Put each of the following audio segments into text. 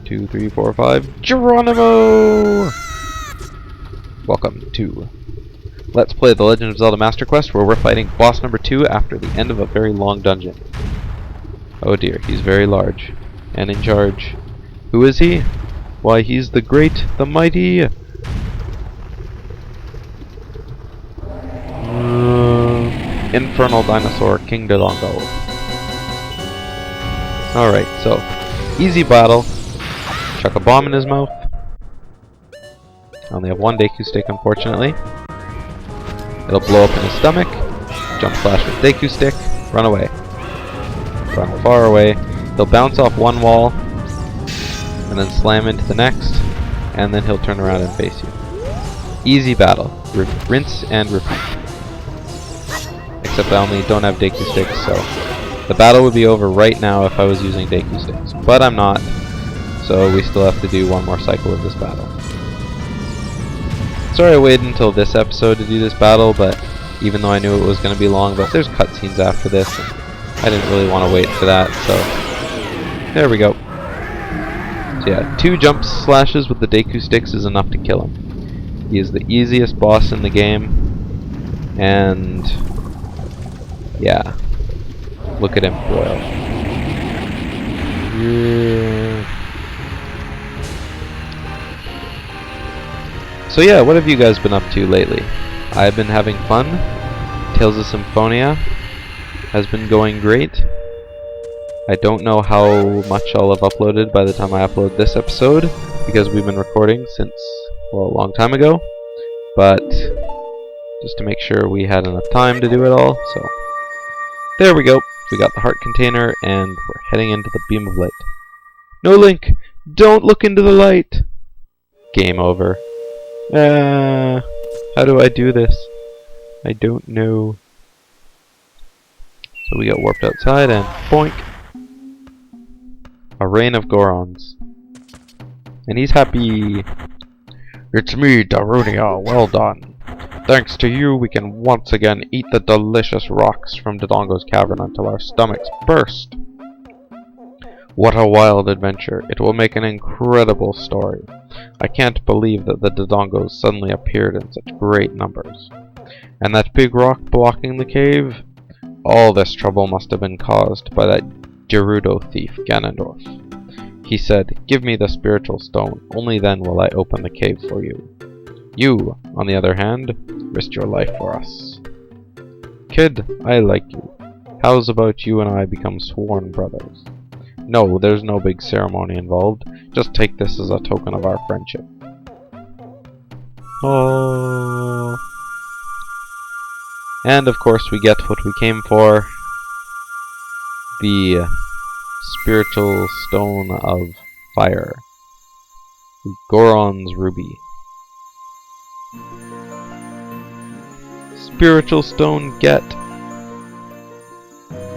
1, 2, 3, 4, 5. Geronimo! Welcome to Let's Play The Legend of Zelda Master Quest, where we're fighting boss number 2 after the end of a very long dungeon. Oh dear, he's very large and in charge. Who is he? Why, he's the great, the mighty... Infernal Dinosaur King Dodongo. Alright, so, easy battle. Chuck a bomb in his mouth. I only have one Deku Stick, unfortunately. It'll blow up in his stomach. Jump slash with Deku Stick. Run away. Run far away. He'll bounce off one wall, and then slam into the next, and then he'll turn around and face you. Easy battle. Rinse and repeat. Except I only don't have Deku Sticks, so the battle would be over right now if I was using Deku Sticks. But I'm not, so we still have to do one more cycle of this battle. Sorry I waited until this episode to do this battle, but even though I knew it was going to be long, but there's cutscenes after this, and I didn't really want to wait for that, so there we go. So yeah, 2 jump slashes with the Deku Sticks is enough to kill him. He is the easiest boss in the game, and yeah, look at him boil. So yeah, what have you guys been up to lately? I've been having fun. Tales of Symphonia has been going great. I don't know how much I'll have uploaded by the time I upload this episode, because we've been recording since, well, a long time ago. But just to make sure we had enough time to do it all, so there we go. We got the heart container, and we're heading into the beam of light. No, Link! Don't look into the light! Game over. How do I do this? I don't know. So we got warped outside, and boink! A rain of Gorons. And he's happy. It's me, Darunia. Well done. Thanks to you, we can once again eat the delicious rocks from Dodongo's cavern until our stomachs burst. What a wild adventure. It will make an incredible story. I can't believe that the Dodongos suddenly appeared in such great numbers. And that big rock blocking the cave? All this trouble must have been caused by that Gerudo thief, Ganondorf. He said, "Give me the spiritual stone, only then will I open the cave for you. You, on the other hand, risked your life for us. Kid, I like you. How's about you and I become sworn brothers? No, there's no big ceremony involved. Just take this as a token of our friendship." Oh. And of course we get what we came for. The spiritual stone of fire. Goron's ruby. Spiritual stone get.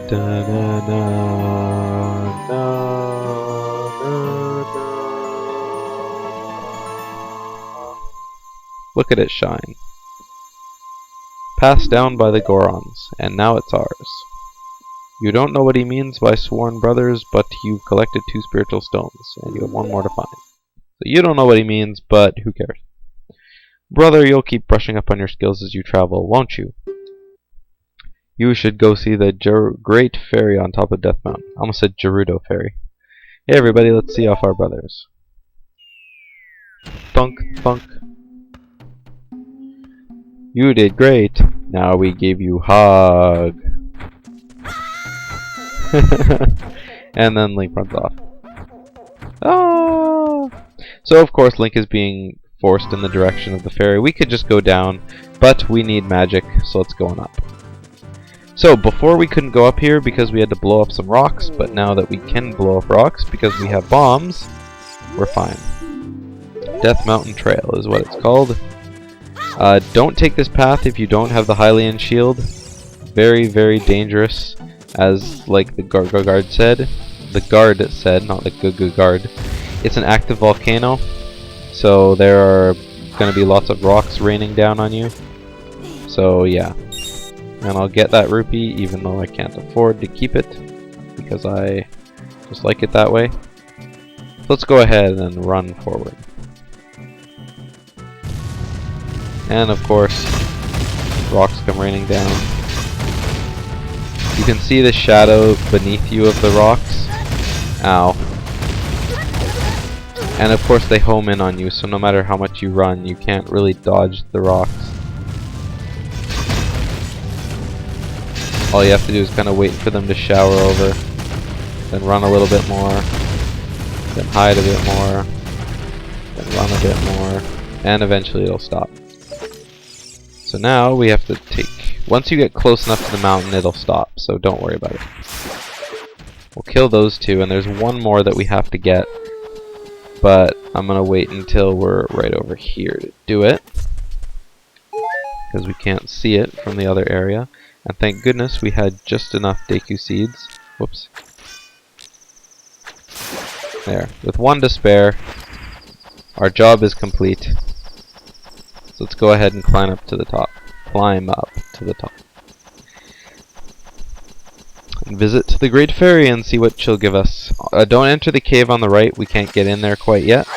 Da, da, da, da, da, da. Look at it shine. Passed down by the Gorons, and now it's ours. You don't know what he means by sworn brothers, but you've collected 2 spiritual stones, and you have 1 more to find. So you don't know what he means, but who cares? Brother, you'll keep brushing up on your skills as you travel, won't you? You should go see the great fairy on top of Death Mountain. I almost said Gerudo fairy. Hey everybody, let's see off our brothers. Thunk, thunk. You did great. Now we give you hug. And then Link runs off. Ah! So of course Link is being forced in the direction of the fairy. We could just go down, but we need magic, so let's go on up. So before we couldn't go up here because we had to blow up some rocks, but now that we can blow up rocks because we have bombs, we're fine. Death Mountain Trail is what it's called. Don't take this path if you don't have the Hylian shield. Very, very dangerous, as like the guard said. The guard said, not the guard. It's an active volcano, so there are going to be lots of rocks raining down on you. So yeah. And I'll get that rupee even though I can't afford to keep it because I just like it that way. Let's go ahead and run forward. And of course, rocks come raining down. You can see the shadow beneath you of the rocks. Ow. And of course they home in on you, so no matter how much you run, you can't really dodge the rocks. All you have to do is kind of wait for them to shower over, then run a little bit more, then hide a bit more, then run a bit more, and eventually it'll stop. So now we have to once you get close enough to the mountain, it'll stop, so don't worry about it. We'll kill those two, and there's one more that we have to get, but I'm going to wait until we're right over here to do it, because we can't see it from the other area. And thank goodness we had just enough Deku seeds. Whoops. There. With one to spare, our job is complete. So let's go ahead and climb up to the top. Climb up to the top. And visit the Great Fairy and see what she'll give us. Don't enter the cave on the right. We can't get in there quite yet.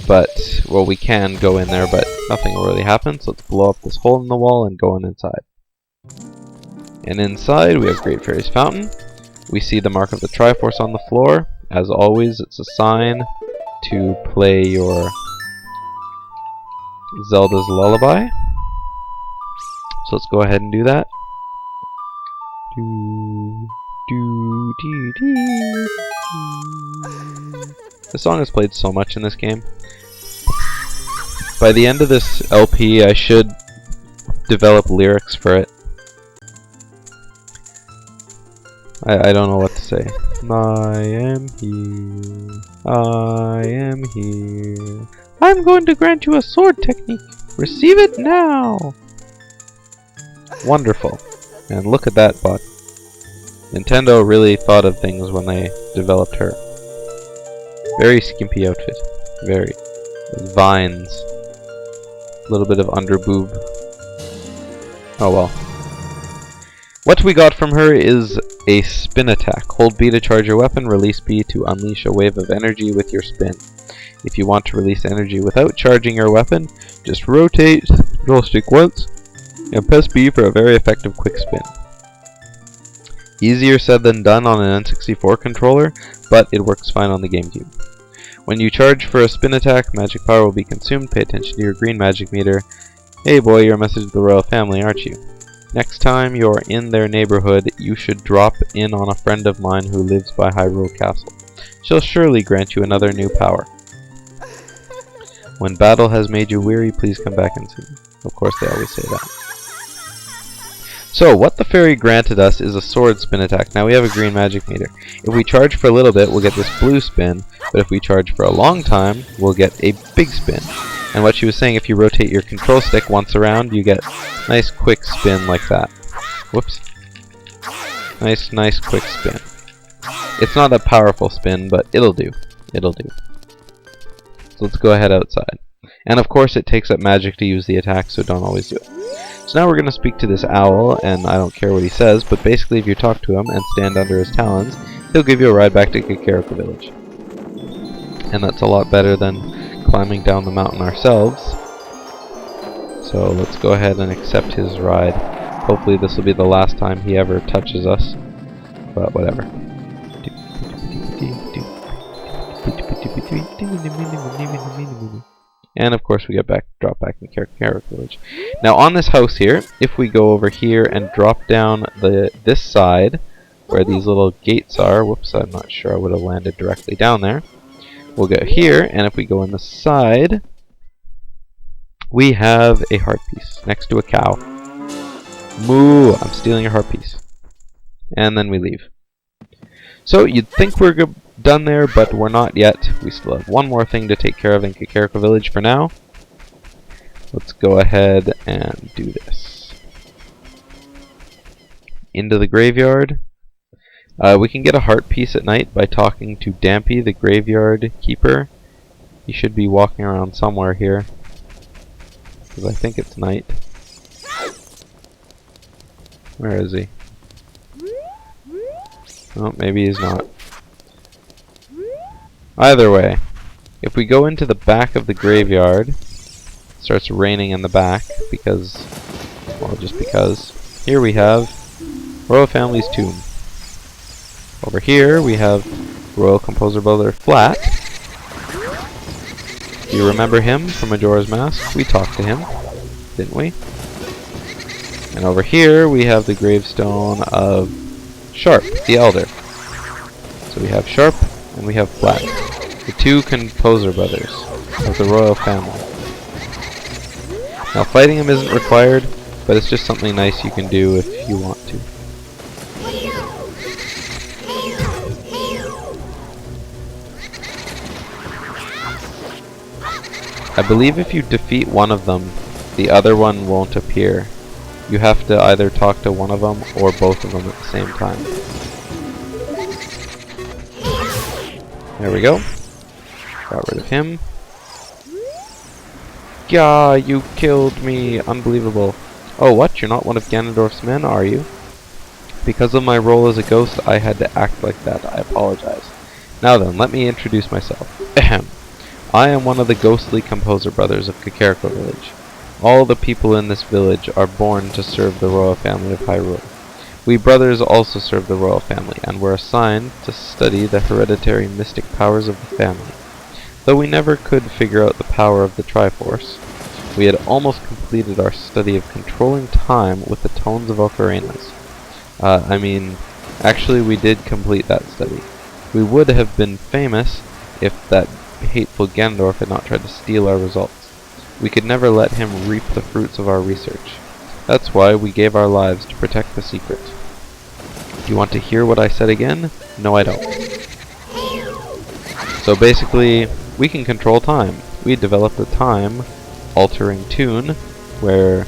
But, well, we can go in there, but nothing will really happen. So let's blow up this hole in the wall and go on inside. And inside we have Great Fairy's Fountain. We see the mark of the Triforce on the floor. As always, it's a sign to play your Zelda's Lullaby. So let's go ahead and do that. This song is played so much in this game. By the end of this LP, I should develop lyrics for it. I don't know what to say. I am here. I am here. I'm going to grant you a sword technique. Receive it now. Wonderful. And look at that bot. Nintendo really thought of things when they developed her. Very skimpy outfit. Very. Vines. A little bit of underboob. Oh well. What we got from her is a spin attack. Hold B to charge your weapon, release B to unleash a wave of energy with your spin. If you want to release energy without charging your weapon, just rotate the control stick once and press B for a very effective quick spin. Easier said than done on an N64 controller, but it works fine on the GameCube. When you charge for a spin attack, magic power will be consumed. Pay attention to your green magic meter. Hey boy, you're a message to the royal family, aren't you? Next time you're in their neighborhood, you should drop in on a friend of mine who lives by Hyrule Castle. She'll surely grant you another new power. When battle has made you weary, please come back and see me. Of course, they always say that. So, what the fairy granted us is a sword spin attack. Now we have a green magic meter. If we charge for a little bit, we'll get this blue spin, but if we charge for a long time, we'll get a big spin. And what she was saying, if you rotate your control stick once around, you get nice quick spin like that. Whoops. Nice quick spin. It's not a powerful spin, but it'll do. It'll do. So let's go ahead outside. And of course it takes up magic to use the attack, so don't always do it. So now we're going to speak to this owl, and I don't care what he says, but basically if you talk to him and stand under his talons, he'll give you a ride back to Kakariko Village. And that's a lot better than climbing down the mountain ourselves. So let's go ahead and accept his ride. Hopefully this will be the last time he ever touches us, but whatever. And of course we get drop back in Kakariko Village. Now on this house here, if we go over here and drop down this side where these little gates are, whoops, I'm not sure I would have landed directly down there. We'll go here, and if we go on the side, we have a heart piece next to a cow. Moo! I'm stealing your heart piece. And then we leave. So you'd think we're done there, but we're not yet. We still have one more thing to take care of in Kakariko Village for now. Let's go ahead and do this. Into the graveyard. We can get a heart piece at night by talking to Dampy, the graveyard keeper. He should be walking around somewhere here, because I think it's night. Where is he? Oh, maybe he's not. Either way, if we go into the back of the graveyard, it starts raining in the back because, well, just because. Here we have Royal Family's tomb. Over here we have Royal Composer Brother Flat. Do you remember him from Majora's Mask? We talked to him, didn't we? And over here we have the gravestone of Sharp, the Elder. So we have Sharp and we have Flat, the two Composer Brothers of the Royal Family. Now fighting him isn't required, but it's just something nice you can do if you want to. I believe if you defeat one of them, the other one won't appear. You have to either talk to one of them or both of them at the same time. There we go. Got rid of him. Gah, you killed me! Unbelievable. Oh, what? You're not one of Ganondorf's men, are you? Because of my role as a ghost, I had to act like that. I apologize. Now then, let me introduce myself. Ahem. I am one of the ghostly composer brothers of Kakariko Village. All the people in this village are born to serve the royal family of Hyrule. We brothers also serve the royal family, and were assigned to study the hereditary mystic powers of the family. Though we never could figure out the power of the Triforce, we had almost completed our study of controlling time with the tones of ocarinas. Actually we did complete that study. We would have been famous if that hateful Ganondorf had not tried to steal our results. We could never let him reap the fruits of our research. That's why we gave our lives to protect the secret. Do you want to hear what I said again? No, I don't. So basically, we can control time. We developed a time-altering tune where,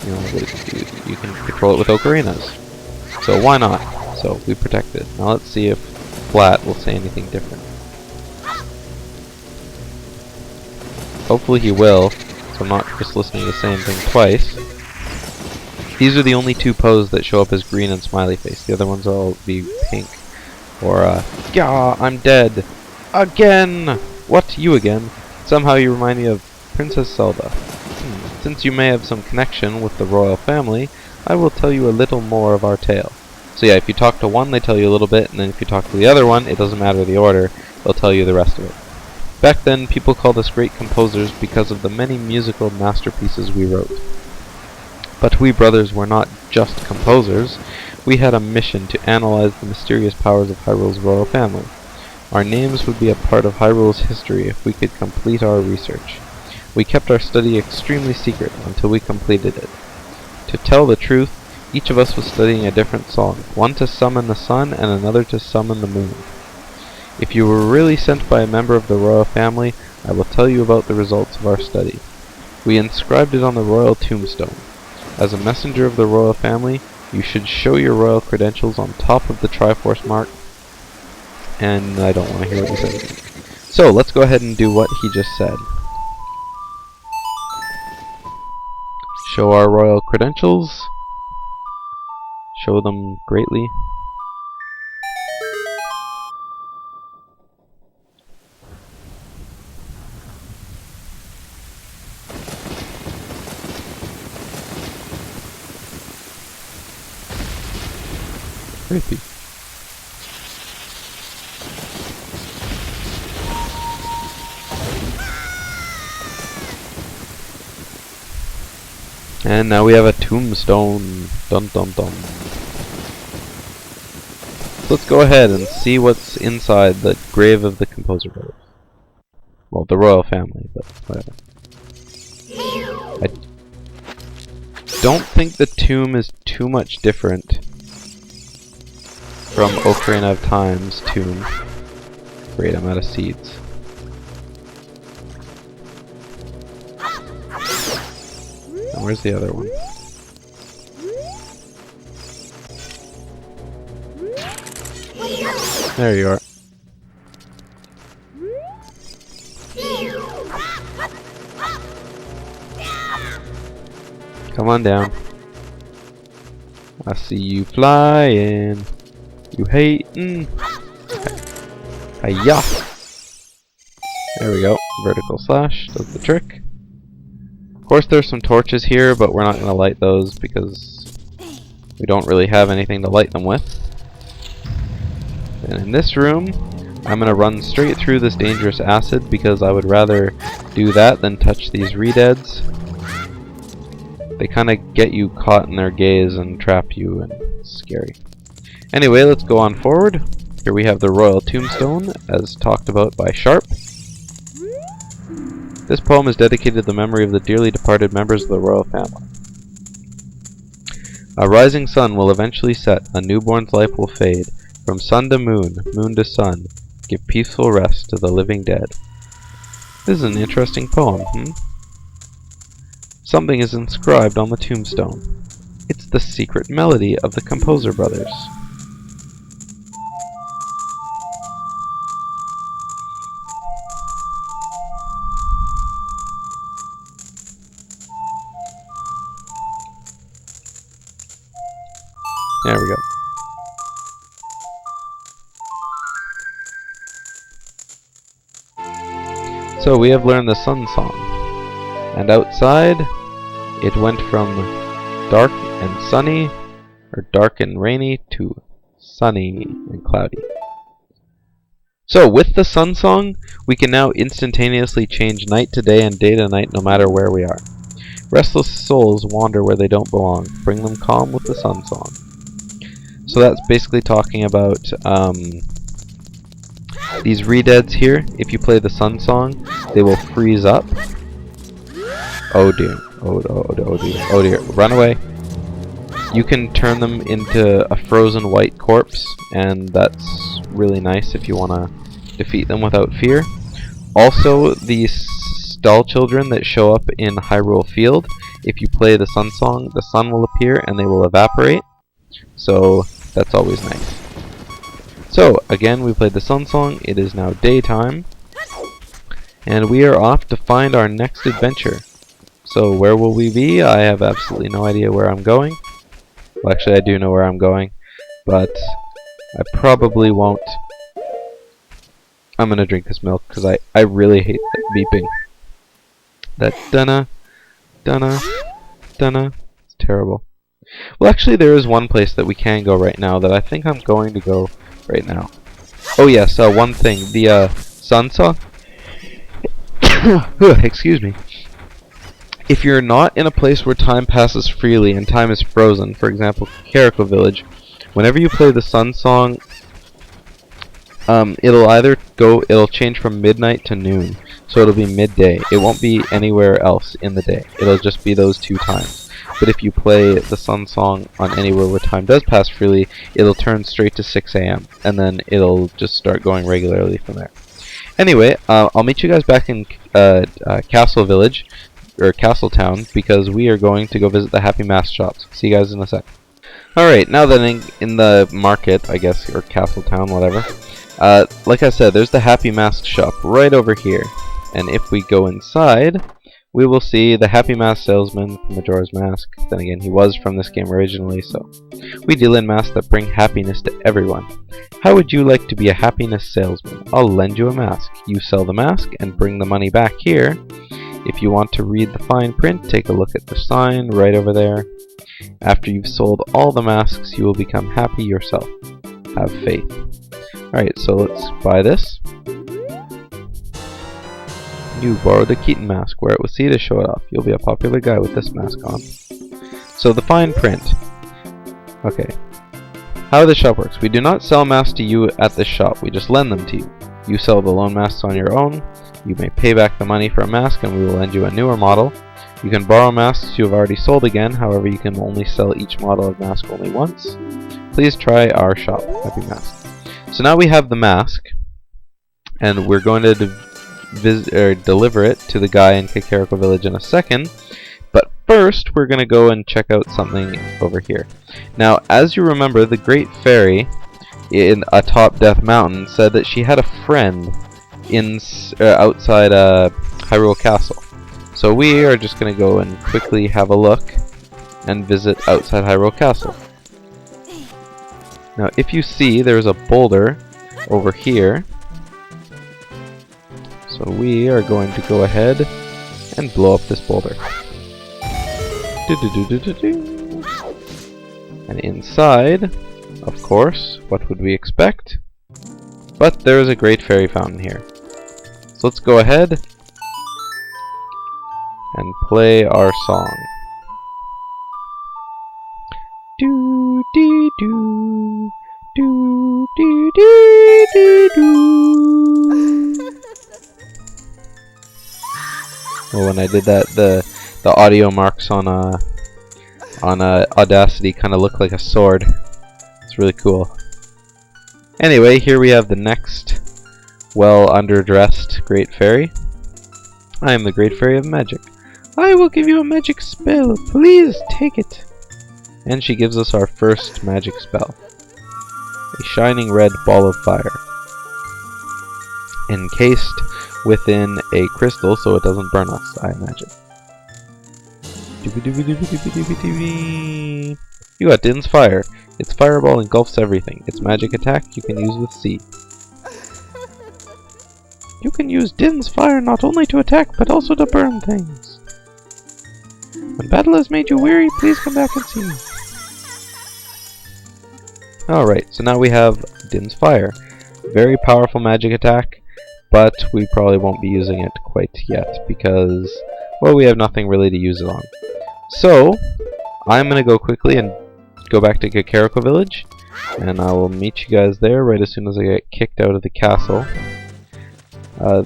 you can control it with ocarinas. So why not? So we protect it. Now let's see if Flat will say anything different. Hopefully he will, so I'm not just listening to the same thing twice. These are the only two poses that show up as green and smiley face. The other ones will be pink. Or, Gah, I'm dead. Again! What? You again? Somehow you remind me of Princess Zelda. Since you may have some connection with the royal family, I will tell you a little more of our tale. So yeah, if you talk to one, they tell you a little bit, and then if you talk to the other one, it doesn't matter the order, they'll tell you the rest of it. Back then, people called us great composers because of the many musical masterpieces we wrote. But we brothers were not just composers. We had a mission to analyze the mysterious powers of Hyrule's royal family. Our names would be a part of Hyrule's history if we could complete our research. We kept our study extremely secret until we completed it. To tell the truth, each of us was studying a different song, one to summon the sun and another to summon the moon. If you were really sent by a member of the royal family, I will tell you about the results of our study. We inscribed it on the royal tombstone. As a messenger of the royal family, you should show your royal credentials on top of the Triforce mark. And I don't want to hear what he said again. So, let's go ahead and do what he just said. Show our royal credentials. Show them greatly. Creepy. And now we have a tombstone. Dun dun dun. Let's go ahead and see what's inside the grave of the composer brothers. Well, the royal family, but whatever. I don't think the tomb is too much different from Ocarina of Time's tomb. Great, I'm out of seeds. And where's the other one? There you are. Come on down. I see you flying. You hating. Hiya. There we go. Vertical slash does the trick. Of course there's some torches here, but we're not going to light those because we don't really have anything to light them with. And in this room, I'm going to run straight through this dangerous acid because I would rather do that than touch these redeads. They kind of get you caught in their gaze and trap you, and it's scary. Anyway, let's go on forward. Here we have the Royal Tombstone, as talked about by Sharp. This poem is dedicated to the memory of the dearly departed members of the royal family. A rising sun will eventually set, a newborn's life will fade. From sun to moon, moon to sun, give peaceful rest to the living dead. This is an interesting poem, Something is inscribed on the tombstone. It's the secret melody of the Composer Brothers. There we go. So we have learned the Sun Song. And outside, it went from dark and sunny, or dark and rainy, to sunny and cloudy. So with the Sun Song, we can now instantaneously change night to day and day to night no matter where we are. Restless souls wander where they don't belong. Bring them calm with the Sun Song. So that's basically talking about these redeads here. If you play the Sun Song, they will freeze up. Oh dear. Oh dear. Oh dear. Run away. You can turn them into a frozen white corpse, and that's really nice if you want to defeat them without fear. Also, these doll children that show up in Hyrule Field, if you play the Sun Song, the sun will appear and they will evaporate. So that's always nice. So again, we played the Sun Song. It is now daytime, and we are off to find our next adventure. So where will we be? I have absolutely no idea where I'm going. Well, actually I do know where I'm going, but I probably won't. I'm gonna drink this milk because I really hate that beeping. That dunna, dunna, dunna. It's terrible. Well, actually there is one place that we can go right now that I think I'm going to go right now. Oh yes, one thing. The Sun Song. Excuse me. If you're not in a place where time passes freely and time is frozen, for example, Kakariko Village, whenever you play the Sun Song, it'll change from midnight to noon, so it'll be midday. It won't be anywhere else in the day. It'll just be those two times. But if you play the Sun Song on anywhere where time does pass freely, it'll turn straight to 6 AM, and then it'll just start going regularly from there. Anyway, I'll meet you guys back in Castle Village, or Castle Town, because we are going to go visit the Happy Mask shops. See you guys in a sec. Alright, now then in the market, I guess, or Castle Town, whatever, like I said, there's the Happy Mask shop right over here. And if we go inside, we will see the Happy Mask salesman from Majora's Mask. Then again, he was from this game originally, so we deal in masks that bring happiness to everyone. How would you like to be a happiness salesman? I'll lend you a mask. You sell the mask and bring the money back here. If you want to read the fine print, take a look at the sign right over there. After you've sold all the masks, you will become happy yourself. Have faith. Alright, so let's buy this. You borrowed the Keaton mask. Wear it with C to show it off. You'll be a popular guy with this mask on. So the fine print. Okay. How the shop works. We do not sell masks to you at this shop. We just lend them to you. You sell the loan masks on your own. You may pay back the money for a mask and we will lend you a newer model. You can borrow masks you have already sold again, however you can only sell each model of mask only once. Please try our shop, Happy Mask. So now we have the mask, and we're going to deliver it to the guy in Kakariko Village in a second. But first, we're going to go and check out something over here. Now, as you remember, the Great Fairy in atop Death Mountain said that she had a friend outside Hyrule Castle. So we are just going to go and quickly have a look and visit outside Hyrule Castle. Now if you see, there's a boulder over here. So we are going to go ahead and blow up this boulder. And inside, of course, what would we expect? But there is a great fairy fountain here. So let's go ahead and play our song. Do dee do, do dee dee dee do. Well, when I did that, the audio marks on Audacity kind of look like a sword. It's really cool. Anyway, here we have the next well underdressed great fairy. I am the great fairy of magic. I will give you a magic spell. Please take it. And she gives us our first magic spell. A shining red ball of fire. Encased within a crystal so it doesn't burn us, I imagine. You got Din's fire. Its fireball engulfs everything. Its magic attack you can use with C. You can use Din's fire not only to attack but also to burn things. When battle has made you weary, please come back and see me. Alright, so now we have Din's fire. Very powerful magic attack, but we probably won't be using it quite yet because, well, we have nothing really to use it on. So, I'm going to go quickly and go back to Kakariko Village, and I will meet you guys there right as soon as I get kicked out of the castle.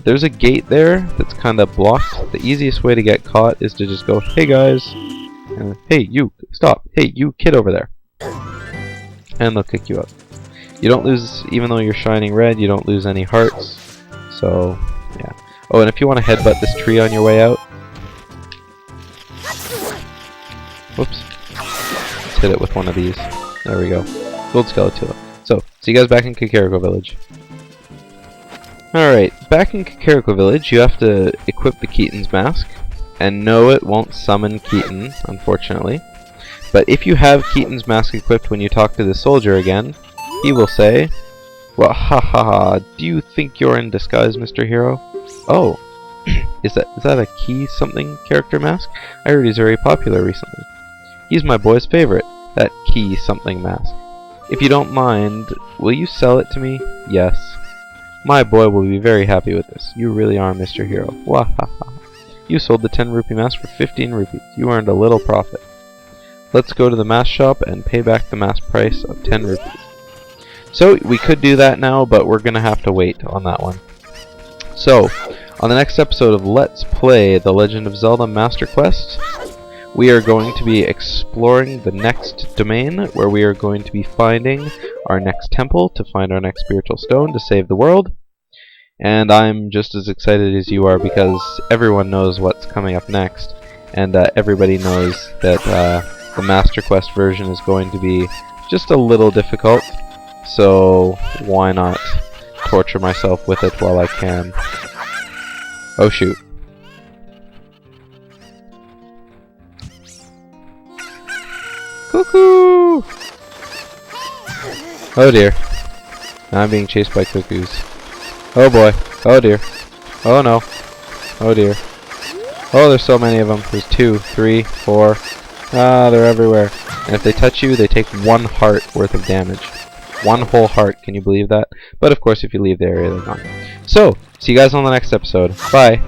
There's a gate there that's kind of blocked. The easiest way to get caught is to just go, hey guys, and hey you, stop, hey you kid over there. And they'll kick you out. You don't lose, even though you're shining red, you don't lose any hearts. So, yeah. Oh, and if you want to headbutt this tree on your way out, whoops. Let's hit it with one of these. There we go. Gold Skeletula. So, see you guys back in Kakariko Village. Alright, back in Kakariko Village, you have to equip the Keaton's mask. And no, it won't summon Keaton, unfortunately. But if you have Keaton's mask equipped when you talk to the soldier again, he will say, well, ha ha ha, do you think you're in disguise, Mr. Hero? Oh, is that a key something character mask? I heard he's very popular recently. He's my boy's favorite, that key something mask. If you don't mind, will you sell it to me? Yes. My boy will be very happy with this. You really are Mr. Hero. Wah ha ha. You sold the 10 rupee mask for 15 rupees. You earned a little profit. Let's go to the mask shop and pay back the mask price of 10 rupees. So, we could do that now, but we're going to have to wait on that one. So, on the next episode of Let's Play The Legend of Zelda Master Quest, we are going to be exploring the next domain, where we are going to be finding our next temple to find our next spiritual stone to save the world. And I'm just as excited as you are because everyone knows what's coming up next, and everybody knows that the Master Quest version is going to be just a little difficult, so why not torture myself with it while I can. Oh shoot. Cuckoo! Oh dear. Now I'm being chased by cuckoos. Oh boy. Oh dear. Oh no. Oh dear. Oh, there's so many of them. There's 2, 3, 4. Ah, they're everywhere. And if they touch you, they take 1 heart worth of damage. 1 whole heart, can you believe that? But of course, if you leave the area, they're gone. So, see you guys on the next episode. Bye!